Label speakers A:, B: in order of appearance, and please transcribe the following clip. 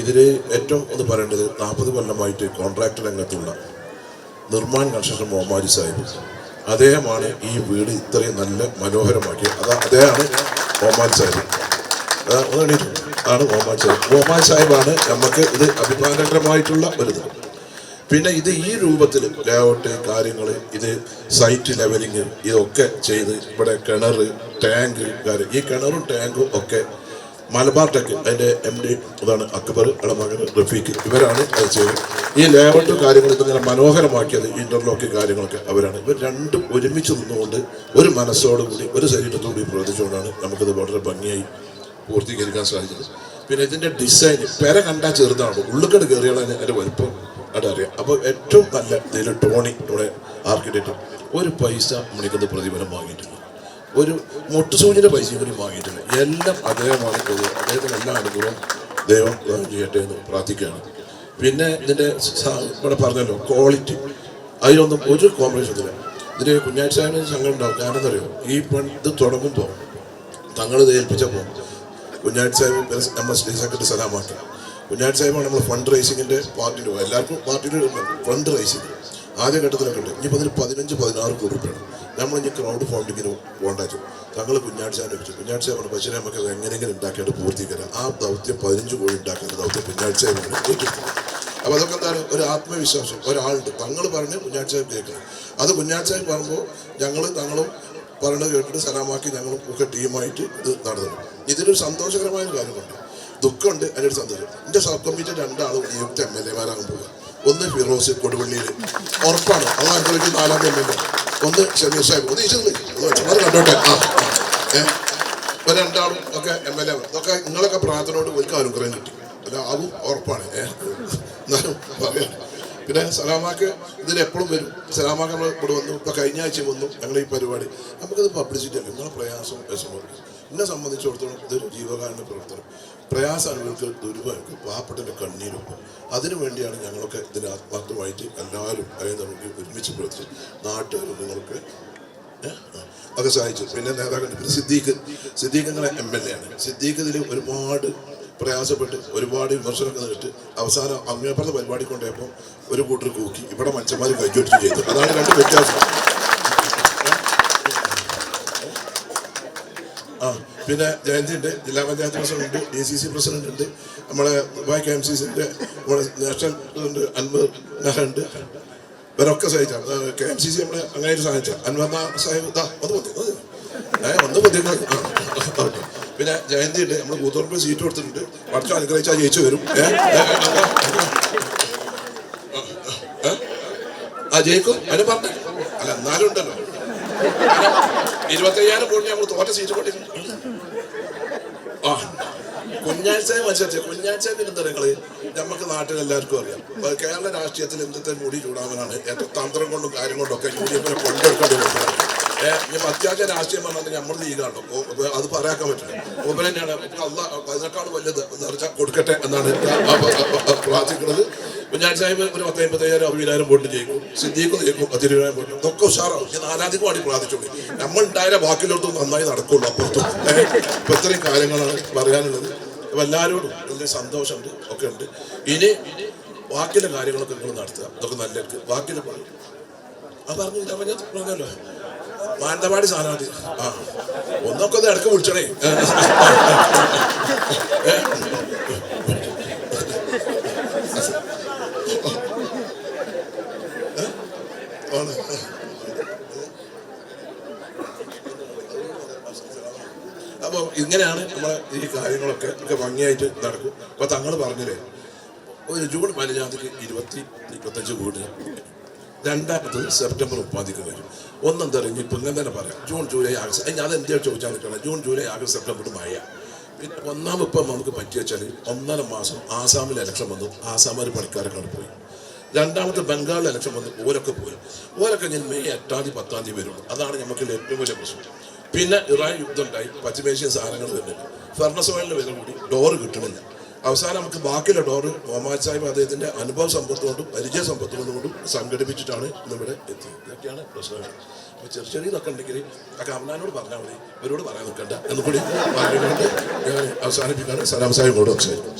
A: ഇതിൽ ഏറ്റവും ഒന്ന് പറയേണ്ടത് 40 കൊല്ലമായിട്ട് കോൺട്രാക്ട് രംഗത്തുള്ള നിർമ്മാൺ കൺസ്ട്രക്ഷൻ മുഹമ്മദ് സാഹിബ്, അദ്ദേഹമാണ് ഈ വീട് ഇത്രയും നല്ല മനോഹരമാക്കിയത്. അദ്ദേഹമാണ് മുഹമ്മദ് സാഹിബ്. ആണ് മുഹമ്മദ് സാഹിബാണ് നമുക്ക് ഇത് അഭിമാനകരമായിട്ടുള്ള ഒരിത്. പിന്നെ ഇത് ഈ രൂപത്തിൽ ലേഔട്ട് കാര്യങ്ങൾ, ഇത് സൈറ്റ് ലെവലിങ് ഇതൊക്കെ ചെയ്ത് ഇവിടെ കിണർ, ടാങ്ക് കാര്യം, ഈ കിണറും ടാങ്കും ഒക്കെ മലബാർ ടെക് അതിൻ്റെ MD അതാണ് അക്ബർ, മകൻ റഫീഖ്, ഇവരാണ് അത് ചെയ്തത്. ഈ ലേഔട്ട് കാര്യങ്ങൾ ഇതിങ്ങനെ മനോഹരമാക്കിയത് ഇന്റർലോക്ക് കാര്യങ്ങളൊക്കെ അവരാണ്. ഇവർ രണ്ടും ഒരുമിച്ച് നിന്നുകൊണ്ട് ഒരു മനസ്സോടുകൂടി ഒരു ശരീരത്തോടുകൂടി പ്രവർത്തിച്ചുകൊണ്ടാണ് നമുക്കിത് വളരെ ഭംഗിയായി പൂർത്തീകരിക്കാൻ സാധിച്ചത്. പിന്നെ ഇതിൻ്റെ ഡിസൈൻ പെര കണ്ടാൽ ചെറുതാണ്, ഉള്ളിക്കട് കയറിയാൽ അതിൻ്റെ വലുപ്പം അതറിയാം. അപ്പോൾ ഏറ്റവും നല്ല ഇതിൽ ടോണി ഇവിടെ ആർക്കിടെക്റ്റ് ഒരു പൈസ മണിക്കുന്നത് പ്രതിഫലം വാങ്ങിയിട്ടില്ല, ഒരു മുട്ടുസൂചിൻ്റെ പൈസയും കൂടി വാങ്ങിയിട്ടില്ല. എല്ലാം അദ്ദേഹമാണ്. അദ്ദേഹത്തിന് എല്ലാ അനുഭവവും ദൈവം ചെയ്യട്ടെ എന്ന് പ്രാർത്ഥിക്കുകയാണ്. പിന്നെ ഇതിൻ്റെ ഇവിടെ പറഞ്ഞല്ലോ ക്വാളിറ്റി, അതിനൊന്നും ഒരു കോംപ്രമൈസ് ഇല്ല. ഇതിന് കുഞ്ഞാഴ്ച സംഘം ഉണ്ടാവും. കാരണം എന്താ പറയുക, ഈ ഇത് തുടങ്ങുമ്പോൾ തങ്ങൾ ഇത് ഏൽപ്പിച്ചപ്പോൾ കുഞ്ഞാഴ്ച സാഹിബ് നമ്മൾ സെക്രട്ടറി സലാമാക്കി. കുഞ്ഞാഴ്ച സാഹിബാണ് നമ്മൾ ഫണ്ട് റൈസിങ്ങിൻ്റെ പാർട്ടിയിൽ എല്ലാവർക്കും പാർട്ടിയിൽ ഫണ്ട് റൈസിങ് ആദ്യ ഘട്ടത്തിലൊക്കെ ഉണ്ട്. ഇനിയിപ്പോൾ അതിന് 15-16 കോടി രൂപയാണ്. നമ്മളിനി ക്രൗഡ് ഫണ്ടിങ്ങിന് പോകണ്ടാച്ചു. തങ്ങൾ കുഞ്ഞാഴ്ച സാഹിബ് വെച്ചു. കുഞ്ഞാഴ്ച സാഹിബാണ് പക്ഷേ നമുക്ക് അത് എങ്ങനെയെങ്കിലും ഉണ്ടാക്കിയിട്ട് പൂർത്തീകരിക്കാം. ആ ദൗത്യം 15 കോടി ഉണ്ടാക്കുന്ന ദൗത്യം കുഞ്ഞാഴ്ച സാഹിബാണ് ഏറ്റെടുത്തത്. അപ്പോൾ അതൊക്കെ എന്താണ് ഒരു ആത്മവിശ്വാസം ഒരാളുണ്ട്. തങ്ങൾ പറഞ്ഞ് കുഞ്ഞാഴ്ച സാഹിബ് കേൾക്കണം. അത് കുഞ്ഞാഴ്ച സാഹിബ് പറയുമ്പോൾ തങ്ങളും പറയുന്നത് കേട്ടിട്ട് സലാമാക്കി ഞങ്ങളും ഒക്കെ ടീമായിട്ട് ഇത് നടന്നു. ഇതിലൊരു സന്തോഷകരമായൊരു കാര്യമുണ്ട്, ദുഃഖമുണ്ട്, അതിനൊരു സന്തോഷം. എൻ്റെ സബ് കമ്മിറ്റി 2 ആളും നിയുക്ത MLA-മാരാകാൻ പോകുക. ഒന്ന് ഫിറോസ് കൊടുവള്ളിയിൽ ഉറപ്പാണ്, അത് അനുഭവിച്ച് 4ാം MLA. ഒന്ന് ഷമീർ സാഹിബ്, ഒന്ന് ഈശ്വർ കണ്ടോട്ടെ. ഒരു 2 ആളും ഒക്കെ MLA. അതൊക്കെ നിങ്ങളൊക്കെ പ്രാർത്ഥനയോട് ഒരു അനുഗ്രഹം കിട്ടി, അല്ല അതും ഉറപ്പാണ്. എന്നാലും പറയാണ്. പിന്നെ സലാമാക്ക് ഇതിലെപ്പോഴും വരും. സലാമാക്ക് നമ്മൾ ഇവിടെ വന്നു, ഇപ്പോൾ കഴിഞ്ഞ ആഴ്ച വന്നു. ഞങ്ങൾ ഈ പരിപാടി നമുക്കത് പബ്ലിസിറ്റി അല്ല, നിങ്ങളെ പ്രയാസം വിഷമം. എന്നെ സംബന്ധിച്ചിടത്തോളം ഇതൊരു ജീവകാരുണ്യ പ്രവർത്തനം. പ്രയാസം അനുഭവിക്കുക, ദുരിതമായിരിക്കും, പാവപ്പെട്ടതിൻ്റെ കണ്ണീരൊപ്പം. അതിനു വേണ്ടിയാണ് ഞങ്ങളൊക്കെ ഇതിന് ആത്മാർത്ഥമായിട്ട് എല്ലാവരും അതായത് നമുക്ക് ഒരുമിച്ച് പ്രവർത്തിച്ച് നാട്ടുകാരും നിങ്ങൾക്ക് ഒക്കെ സഹായിച്ചു. പിന്നെ നേതാക്കൾ സിദ്ദീഖ് നിങ്ങളെ MLA ആണ്. സിദ്ദീഖ് ഇതിൽ ഒരുപാട് പ്രയാസപ്പെട്ട് ഒരുപാട് വിമർശനമൊക്കെ നേരിട്ട് അവസാനം അങ്ങേപ്പുറത്തെ പരിപാടി കൊണ്ടുപോയപ്പോൾ ഒരു കൂട്ടർ കൂക്കി, ഇവിടെ മനുഷ്യന്മാർ കൈജോടിച്ച് ചെയ്തു. അതാണ് 2 വ്യത്യാസം. പിന്നെ ജയന്തി ഉണ്ട്, ജില്ലാ പഞ്ചായത്ത് പ്രസിഡന്റ്, DCC പ്രസിഡന്റ് ഉണ്ട്, നമ്മളെ ദുബായ് KMCC-ൻ്റെ നമ്മുടെ നാഷണൽ പ്രസിഡന്റ് അൻവർ ഉണ്ട്. ഇവരൊക്കെ സഹായിച്ചാൽ KMCC നമ്മളെ അങ്ങനെ സഹായിച്ച അൻവർ സാഹിബ് ഒന്ന് ബുദ്ധിമുട്ട്. പിന്നെ ജയന്തി ഉണ്ട്, നമ്മൾ കൂത്തുറപ്പിൽ സീറ്റ് കൊടുത്തിട്ടുണ്ട്. പഠിച്ചു അനുഗ്രഹിച്ചാൽ ജയിച്ചു വരും. ജയിക്കും അതിന് പറഞ്ഞ അല്ല, എന്നാലും ഉണ്ടല്ലോ 25,000 വോട്ടിന് നമ്മൾ തോറ്റ സീറ്റ് കൊണ്ടിരുന്നു. കുഞ്ഞാഴ്ച മത്സരിച്ച കുഞ്ഞാഴ്ച എന്താ നിങ്ങള് നമുക്ക് നാട്ടിലെല്ലാവർക്കും അറിയാം. കേരള രാഷ്ട്രീയത്തിൽ എന്തൊക്കെ മുടി ചൂടാവനാണ് ഏറ്റവും തന്ത്രം കൊണ്ടും കാര്യം കൊണ്ടും ഒക്കെ UDF-നെ കൊണ്ടെടുക്കേണ്ടി വരുന്നത്. ഇനി അത്യാവശ്യം രാഷ്ട്രീയം പറഞ്ഞാൽ നമ്മൾ ലീഗാണോ അത് പറയാക്കാൻ പറ്റില്ല. മൂപ്പർ തന്നെയാണ് 18 വലുത് നിറച്ചാൽ കൊടുക്കട്ടെ എന്നാണ് പ്രാർത്ഥിക്കുന്നത്. കുഞ്ഞാഴ്ച സാഹിബ് ഒരു 10,000-50,000 60,000 വോട്ട് ജയിക്കും. സിദ്ദീഖ് ജയിക്കും 10,000 വോട്ട്. ഇതൊക്കെ ഉഷാറാവും. ഞാൻ 4ാം വേണ്ടി പ്രാർത്ഥിച്ചോളൂ. നമ്മൾ ഉണ്ടായാലേ ബാക്കിയുള്ളടത്തും നന്നായി നടക്കുള്ളൂ. അപ്പുറത്തും ഇപ്പം ഇത്രയും കാര്യങ്ങളാണ് പറയാനുള്ളത്. അപ്പം എല്ലാവരോടും വലിയ സന്തോഷമുണ്ട്, ഒക്കെ ഉണ്ട്. ഇനി ബാക്കിയുള്ള കാര്യങ്ങളൊക്കെ നിങ്ങൾ നടത്തുക. ഇതൊക്കെ നല്ലവർക്ക് ബാക്കിയുള്ള പറഞ്ഞല്ലോ മാനന്തവാടി സ്ഥാനാർത്ഥി ഒന്നൊക്കെ ഒന്ന് ഇടയ്ക്ക് വിളിച്ചണേ. അപ്പോൾ ഇങ്ങനെയാണ് നമ്മളെ ഈ കാര്യങ്ങളൊക്കെ ഭംഗിയായിട്ട് നടക്കും. അപ്പോൾ തങ്ങൾ പറഞ്ഞില്ലേ ഒരു ജൂൺ 15 25 കോടി, 2ാമത് സെപ്റ്റംബർ 30 വരും. ഒന്നെന്താ പറയുക, ഇപ്പം ഇങ്ങനെ തന്നെ പറയാം ജൂൺ ജൂലൈ ആഗസ്റ്റ്. അതെന്താ ചോദിച്ചാൽ നിൽക്കണം. ജൂൺ ജൂലൈ ആഗസ്റ്റ് സെപ്റ്റംബർ മഴ. പിന്നെ 1-ാം ഇപ്പം നമുക്ക് പറ്റി വെച്ചാൽ 1.5 മാസം ആസാമിൽ ഇലക്ഷൻ വന്നു. ആസാമാർ പണിക്കാരൊക്കെ പോയി. 2ാമത്തെ ബംഗാളിൽ ഇലക്ഷൻ വന്നു. ഓരൊക്കെ പോയി. ഓരൊക്കെ ഞാൻ മെയ് 8-ാം തീയതി 10-ാം തീയതി വരുള്ളൂ. അതാണ് നമുക്ക് ഏറ്റവും വലിയ പ്രശ്നം. പിന്നെ ഇറാൻ യുദ്ധം ഉണ്ടായി, പശ്ചിമേഷ്യൻ സാധനങ്ങൾ വരുന്നില്ല, ഫർണസ് ഓയിലിന് വില കൂടി, ഡോറ് കിട്ടണില്ല. അവസാനം നമുക്ക് ബാക്കിയുള്ള ഡോറ് മുഹമ്മദ് സാഹിബ് അദ്ദേഹത്തിൻ്റെ അനുഭവ സമ്പത്ത് കൊണ്ടും പരിചയ സമ്പത്ത് കൊണ്ടും സംഘടിപ്പിച്ചിട്ടാണ് ഇന്നിവിടെ എത്തിയത്. ഇതൊക്കെയാണ് പ്രശ്നങ്ങൾ. അപ്പോൾ ചെറിയതൊക്കെ ഉണ്ടെങ്കിൽ ഒക്കെ അവനാനോട് പറഞ്ഞാൽ മതി, ഇവരോട് പറയാൻ നിൽക്കണ്ട എന്നുകൂടി പറഞ്ഞുകൊണ്ട് ഞാൻ അവസാനിപ്പിക്കാണ്. സലാം സാഹിബിനോട് സംസാരിക്കും.